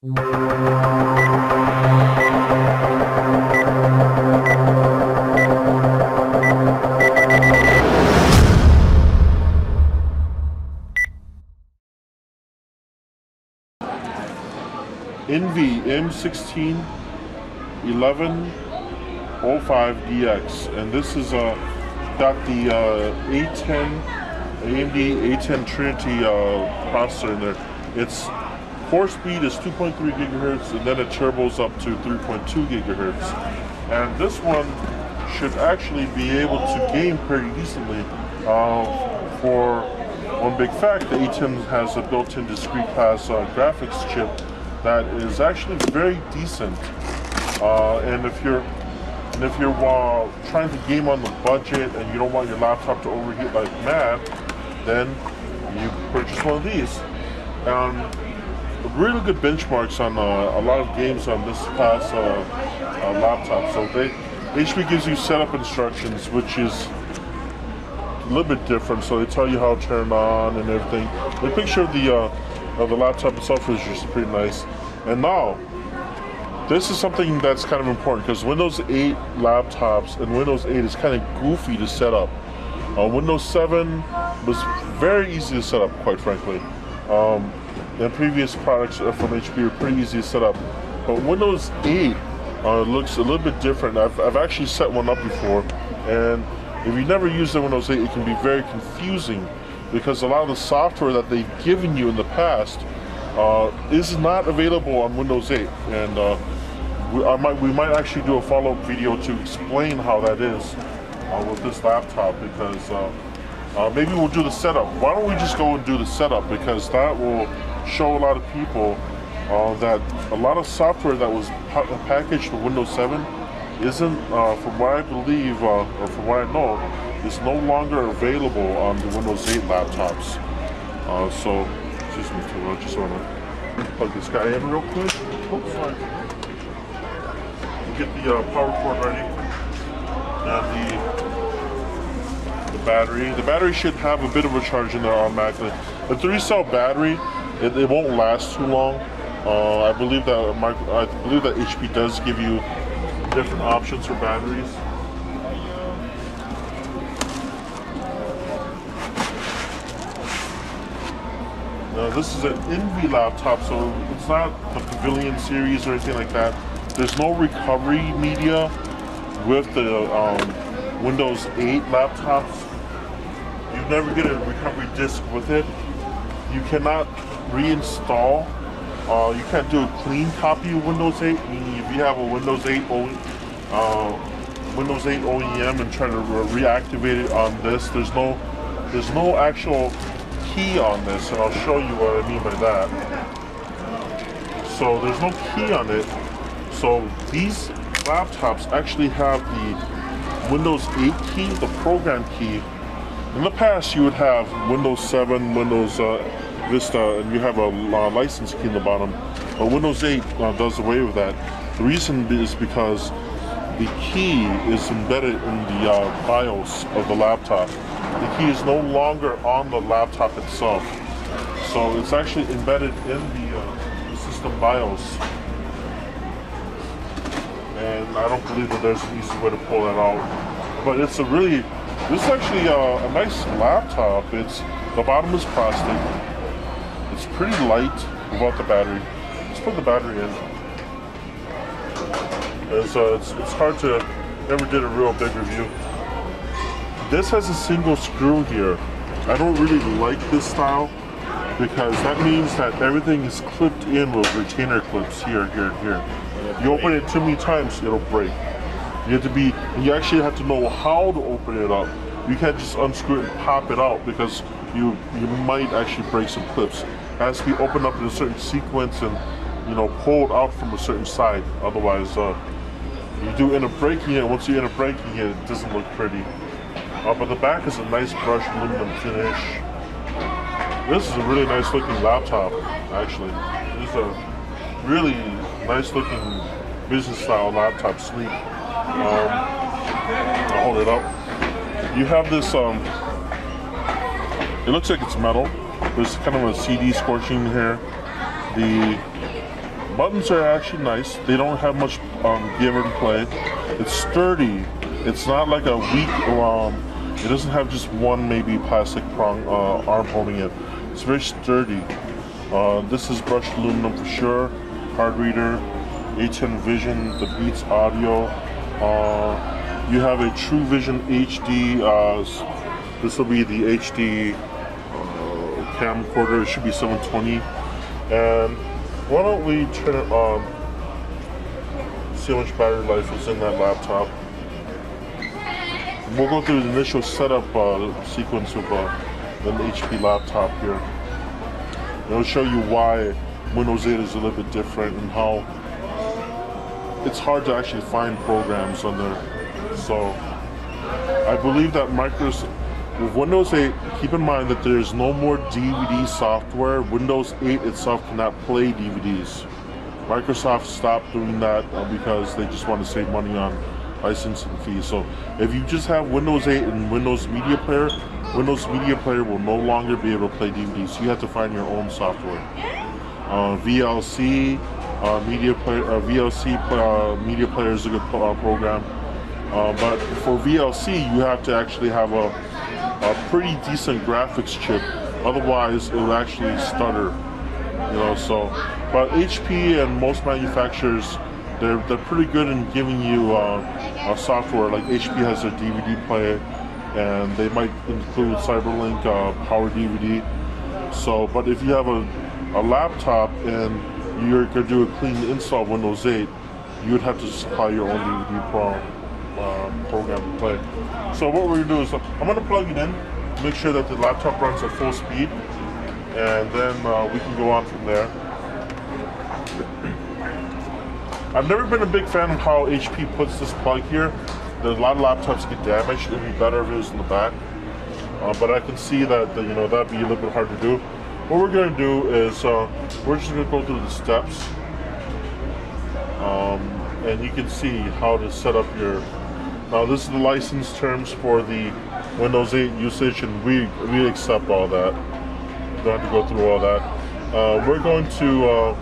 NVM161105DX, and this is got the AMD A10 Trinity processor in there. Its core speed is 2.3 gigahertz, and then it turbos up to 3.2 gigahertz. And this one should actually be able to game pretty decently. For one big fact, the A10 has a built-in discrete class graphics chip that is actually very decent. And if you're trying to game on the budget and you don't want your laptop to overheat like mad, then you purchase one of these. Really good benchmarks on a lot of games on this class laptop. So HP gives you setup instructions, which is a little bit different. So they tell you how to turn on and everything. The picture of the laptop itself is just pretty nice. And now, this is something that's kind of important because Windows 8 laptops and Windows 8 is kind of goofy to set up. Windows 7 was very easy to set up, quite frankly. And previous products from HP are pretty easy to set up. But Windows 8 looks a little bit different. I've actually set one up before, and if you never used Windows 8, it can be very confusing because a lot of the software that they've given you in the past is not available on Windows 8. And we might actually do a follow-up video to explain how that is with this laptop, because maybe we'll do the setup. Why don't we just go and do the setup, because that will show a lot of people that a lot of software that was packaged for Windows 7 isn't, from what I believe or from what I know, is no longer available on the Windows 8 laptops. So, excuse me, I just want to plug this guy in real quick. Oops, sorry. We'll get the power cord ready, and the battery. The battery should have a bit of a charge in there automatically. The 3-cell battery, it won't last too long. I believe that HP does give you different options for batteries. Now this is an Envy laptop, so it's not the Pavilion series or anything like that. There's no recovery media with the Windows 8 laptops. You never get a recovery disk with it. You cannot reinstall. You can't do a clean copy of Windows 8. Meaning, if you have a Windows 8 OEM and try to reactivate it on this, there's no actual key on this, and I'll show you what I mean by that. So there's no key on it. So these laptops actually have the Windows 8 key, the program key. In the past, you would have Windows 7, Windows Vista, and you have a license key in the bottom. But Windows 8 does away with that. The reason is because the key is embedded in the BIOS of the laptop. The key is no longer on the laptop itself. So it's actually embedded in the system BIOS. And I don't believe that there's an easy way to pull that out. But this is actually a nice laptop. The bottom is plastic. It's pretty light without the battery. Let's put the battery in. It's hard to, never did a real big review. This has a single screw here. I don't really like this style because that means that everything is clipped in with retainer clips here, here, and here. You open it too many times, it'll break. You actually have to know how to open it up. You can't just unscrew it and pop it out because you might actually break some clips. It has to be opened up in a certain sequence and pulled out from a certain side. Otherwise, you do end up breaking it. Once you end up breaking it, it doesn't look pretty. But the back is a nice brushed aluminum finish. This is a really nice looking laptop, actually. This is a really nice looking business style laptop, sleek. I'll hold it up. You have this, it looks like it's metal. There's kind of a CD scorching here. Buttons are actually nice. They don't have much give and play. It's sturdy. It's not like a weak, it doesn't have just one maybe plastic prong arm holding it. It's very sturdy. This is brushed aluminum for sure. Card reader, A10 vision, the Beats audio. You have a True Vision HD. This will be the HD camcorder. It should be 720. And why don't we turn it on? See how much battery life is in that laptop. We'll go through the initial setup sequence of an HP laptop here. It'll show you why Windows 8 is a little bit different and how it's hard to actually find programs on there. So I believe that with Windows 8, keep in mind that there's no more DVD software. Windows 8 itself cannot play DVDs. Microsoft stopped doing that because they just want to save money on licensing fees. So if you just have Windows 8 and Windows Media Player will no longer be able to play DVDs. So you have to find your own software. VLC Media Player, Media Player is a good program. But for VLC, you have to actually have a pretty decent graphics chip. Otherwise, it will actually stutter. So. But HP and most manufacturers, they're pretty good in giving you software. Like HP has their DVD player, and they might include Cyberlink Power DVD. So, but if you have a laptop and you're going to do a clean install of Windows 8, you would have to supply your own DVD program to play. So what we're going to do is I'm going to plug it in, make sure that the laptop runs at full speed, and then we can go on from there. I've never been a big fan of how HP puts this plug here. There's a lot of laptops get damaged. It'd be better if it was in the back. But I can see that that'd be a little bit hard to do. What we're going to do is we're just going to go through the steps, and you can see how to set up your. Now this is the license terms for the Windows 8 usage, and we accept all that. You don't have to go through all that. We're going to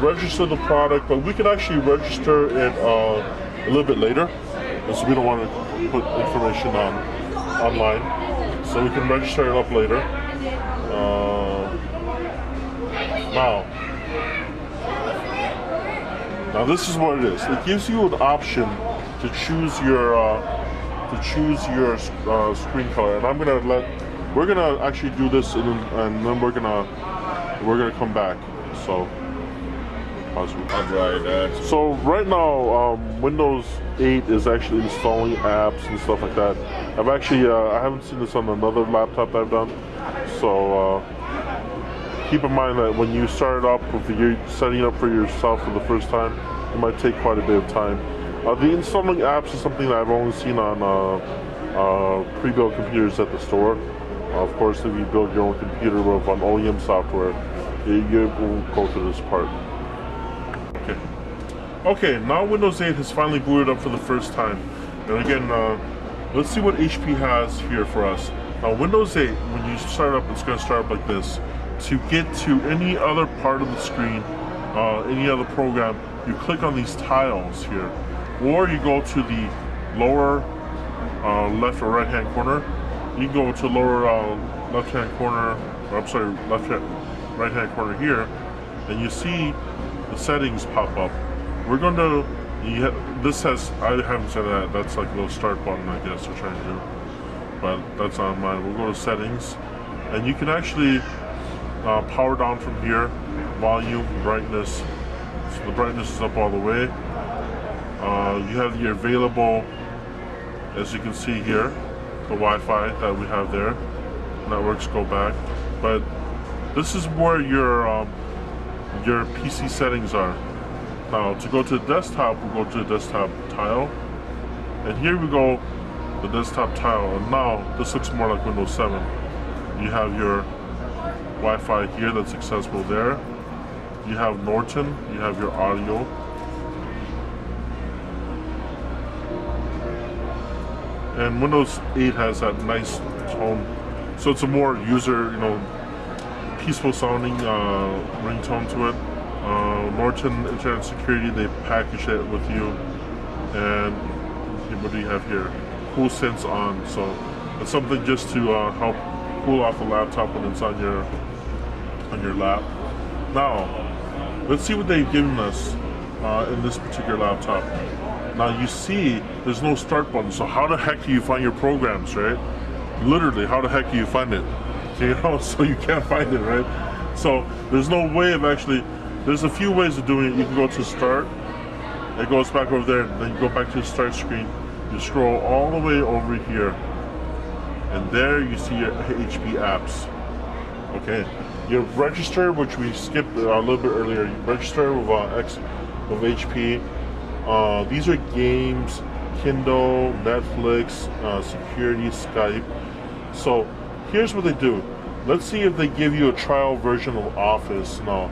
register the product, but we can actually register it a little bit later, so we don't want to put information online. So we can register it up later. Now this is what it is. It gives you an option to choose your screen color, and we're gonna actually do this, and then we're gonna come back. So. So right now, Windows 8 is actually installing apps and stuff like that. I haven't seen this on another laptop I've done. So keep in mind that when you start it up, if you're setting it up for yourself for the first time, it might take quite a bit of time. The installing apps is something that I've only seen on pre-built computers at the store. Of course, if you build your own computer with an OEM software, you will go through this part. Okay, now Windows 8 has finally booted up for the first time. And again, let's see what HP has here for us. Now Windows 8, when you start up, it's going to start up like this. To get to any other part of the screen, any other program, you click on these tiles here. Or you go to the lower left or right hand corner. You can go to lower left hand corner, right hand corner here, and you see the settings pop up. We're going to, this has, I haven't said that, that's like a little start button I guess they're trying to do, but that's on mine. We'll go to settings, and you can actually power down from here, volume, brightness. So the brightness is up all the way. You have your available, as you can see here, the Wi-Fi that we have there. Networks go back, but this is where your PC settings are. Now to go to the desktop, we'll go to the desktop tile, and here we go, the desktop tile, and now this looks more like Windows 7. You have your Wi-Fi here that's accessible there. You have Norton, you have your audio. And Windows 8 has that nice tone, so it's a more user, peaceful sounding ringtone to it. Norton Internet Security, they package it with you. And what do you have here? Cool Sense on. So it's something just to help cool off the laptop when it's on your lap. Now, let's see what they've given us in this particular laptop. Now you see there's no start button, so how the heck do you find your programs, right? Literally, how the heck do you find it? You know, so you can't find it, right? So there's no way of actually, there's a few ways of doing it. You can go to start, it goes back over there, then you go back to the start screen, you scroll all the way over here, and there you see your HP apps. Okay, you register, which we skipped a little bit earlier. You register with HP. These are games, Kindle, Netflix, security, Skype. So here's what they do. Let's see if they give you a trial version of Office. Now,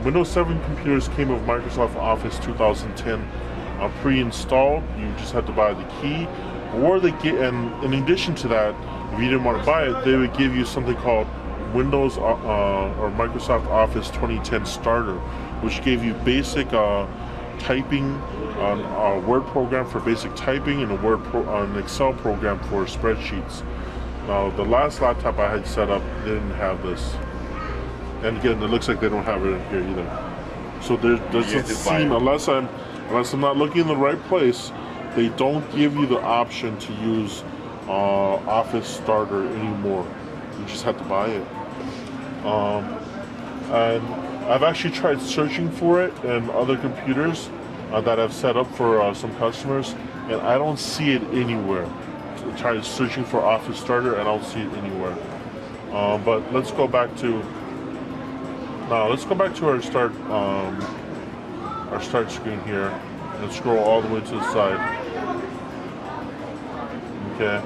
Windows 7 computers came with Microsoft Office 2010 pre-installed. You just had to buy the key, or they get. And in addition to that, if you didn't want to buy it, they would give you something called Windows or Microsoft Office 2010 Starter, which gave you basic typing, a Word program for basic typing, and an Excel program for spreadsheets. Now, the last laptop I had set up didn't have this, and again, it looks like they don't have it in here either. So there doesn't seem, unless I'm not looking in the right place, they don't give you the option to use Office Starter anymore. You just have to buy it. And I've actually tried searching for it in other computers that I've set up for some customers, and I don't see it anywhere. I tried searching for Office Starter, and I don't see it anywhere. But let's go back to our start screen here, and scroll all the way to the side. Okay.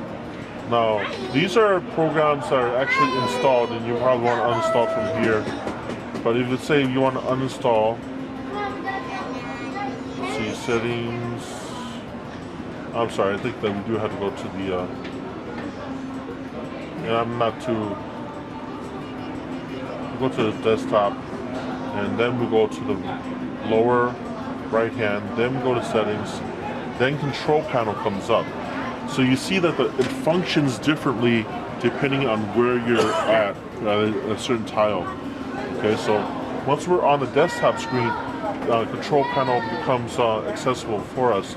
Now, these are programs that are actually installed, and you probably want to uninstall from here. But if you say you want to uninstall, let's see, settings. I'm sorry, I think that we do have to go to the, and I'm not too, we go to the desktop, and then we go to the lower right hand, then we go to settings, then control panel comes up. So you see that it functions differently depending on where you're at a certain tile. Okay, so once we're on the desktop screen, control panel becomes accessible for us.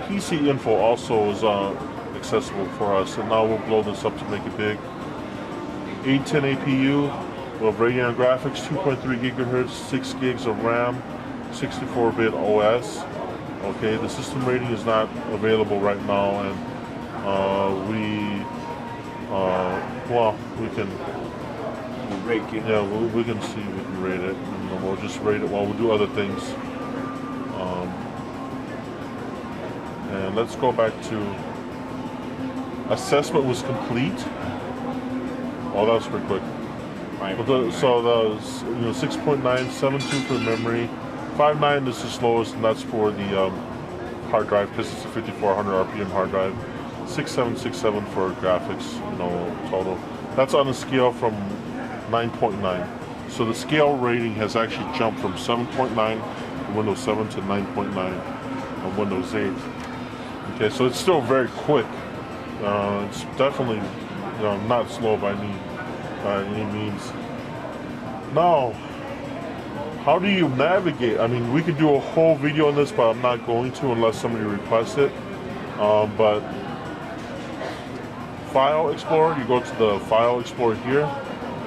PC info also is accessible for us, and now we'll blow this up to make it big. 810 APU, we have Radion graphics, 2.3 gigahertz, 6 gigs of RAM, 64-bit OS. Okay, the system rating is not available right now, and we can rate it. Yeah, we can see, we can rate it, and we'll just rate it while we do other things. And let's go back to assessment was complete. Oh, that was pretty quick. So that was 6.972 for memory, 5.9 is the slowest, and that's for the hard drive because it's a 5400 RPM hard drive. 6767 for graphics, total. That's on a scale from 9.9. So the scale rating has actually jumped from 7.9 on Windows 7 to 9.9 on Windows 8. Okay, so it's still very quick. It's definitely not slow by any means. Now, how do you navigate? I mean, we could do a whole video on this, but I'm not going to unless somebody requests it. But File Explorer, you go to the File Explorer here,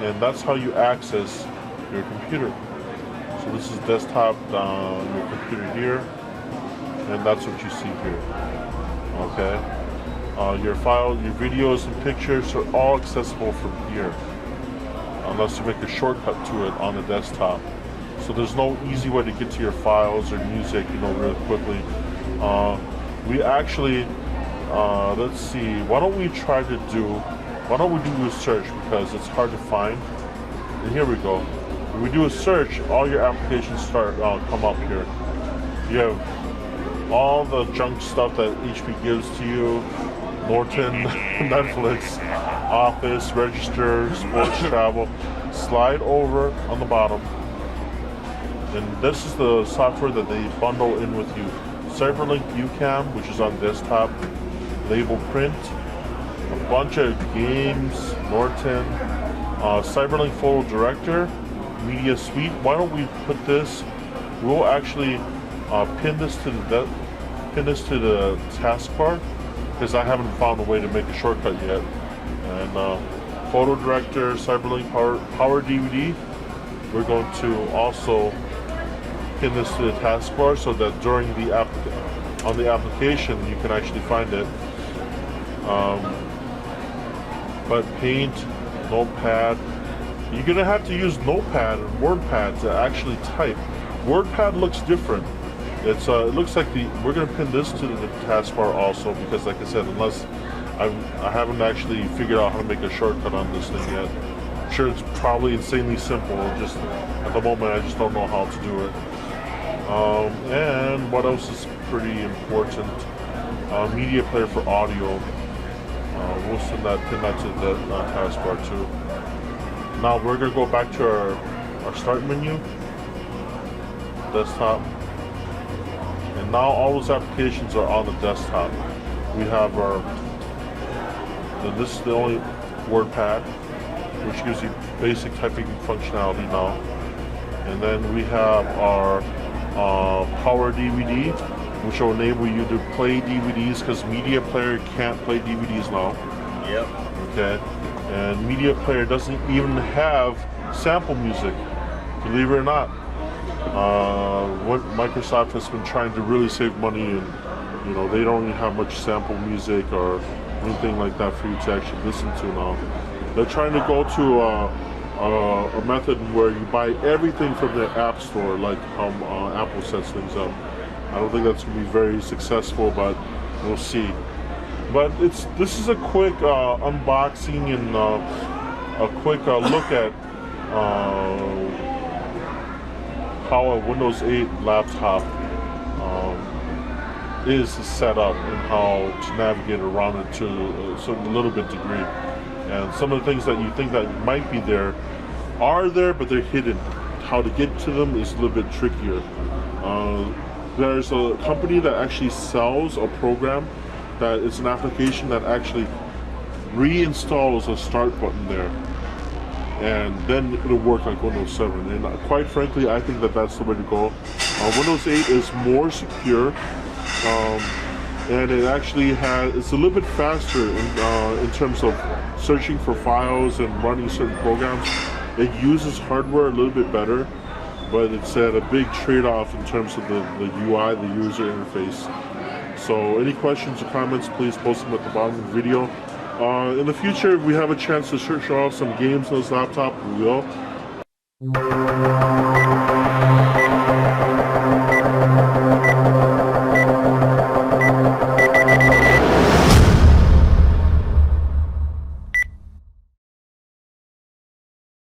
and that's how you access your computer. So this is desktop, your computer here, and that's what you see here. Okay. Your file, your videos and pictures are all accessible from here, unless you make a shortcut to it on the desktop. So there's no easy way to get to your files or music, really quickly. We actually, let's see, why don't we do a search, because it's hard to find. And here we go. When we do a search, all your applications come up here. You have all the junk stuff that HP gives to you. Norton, Netflix, Office, Register, Sports, Travel. Slide over on the bottom. And this is the software that they bundle in with you. Cyberlink UCam, which is on desktop, label print, a bunch of games, Norton, Cyberlink Photo Director, Media Suite. Why don't we put this? We'll actually pin this to the taskbar because I haven't found a way to make a shortcut yet. And Photo Director, Cyberlink Power DVD. We're going to also pin this to the taskbar so that during the on the application you can actually find it. But Paint, Notepad, you're gonna have to use Notepad and WordPad to actually type. WordPad looks different. It looks like we're gonna pin this to the taskbar also because, like I said, unless I haven't actually figured out how to make a shortcut on this thing yet. I'm sure it's probably insanely simple. Just at the moment, I just don't know how to do it. And what else is pretty important? Media player for audio. We'll pin that to the taskbar too. Now we're gonna go back to our start menu, desktop, and now all those applications are on the desktop. We have this is the only WordPad, which gives you basic typing functionality now. And then we have our Power DVD, which will enable you to play DVDs because Media Player can't play DVDs now. Yep. Okay. And Media Player doesn't even have sample music, believe it or not. What Microsoft has been trying to really save money, and they don't even have much sample music or anything like that for you to actually listen to now. They're trying to go to a method where you buy everything from the App Store, like how Apple sets things up. I don't think that's going to be very successful, but we'll see. But this is a quick unboxing and a quick look at how a Windows 8 laptop is set up and how to navigate around it to a little bit degree. And some of the things that you think that might be there are there, but they're hidden. How to get to them is a little bit trickier. There's a company that actually sells a program that it's an application that actually reinstalls a start button there, and then it'll work like Windows 7. And quite frankly, I think that that's the way to go. Windows 8 is more secure, and it actually it's a little bit faster in terms of searching for files and running certain programs. It uses hardware a little bit better, but it's at a big trade-off in terms of the UI, the user interface. So any questions or comments, please post them at the bottom of the video. In the future, if we have a chance to show off some games on this laptop, we will.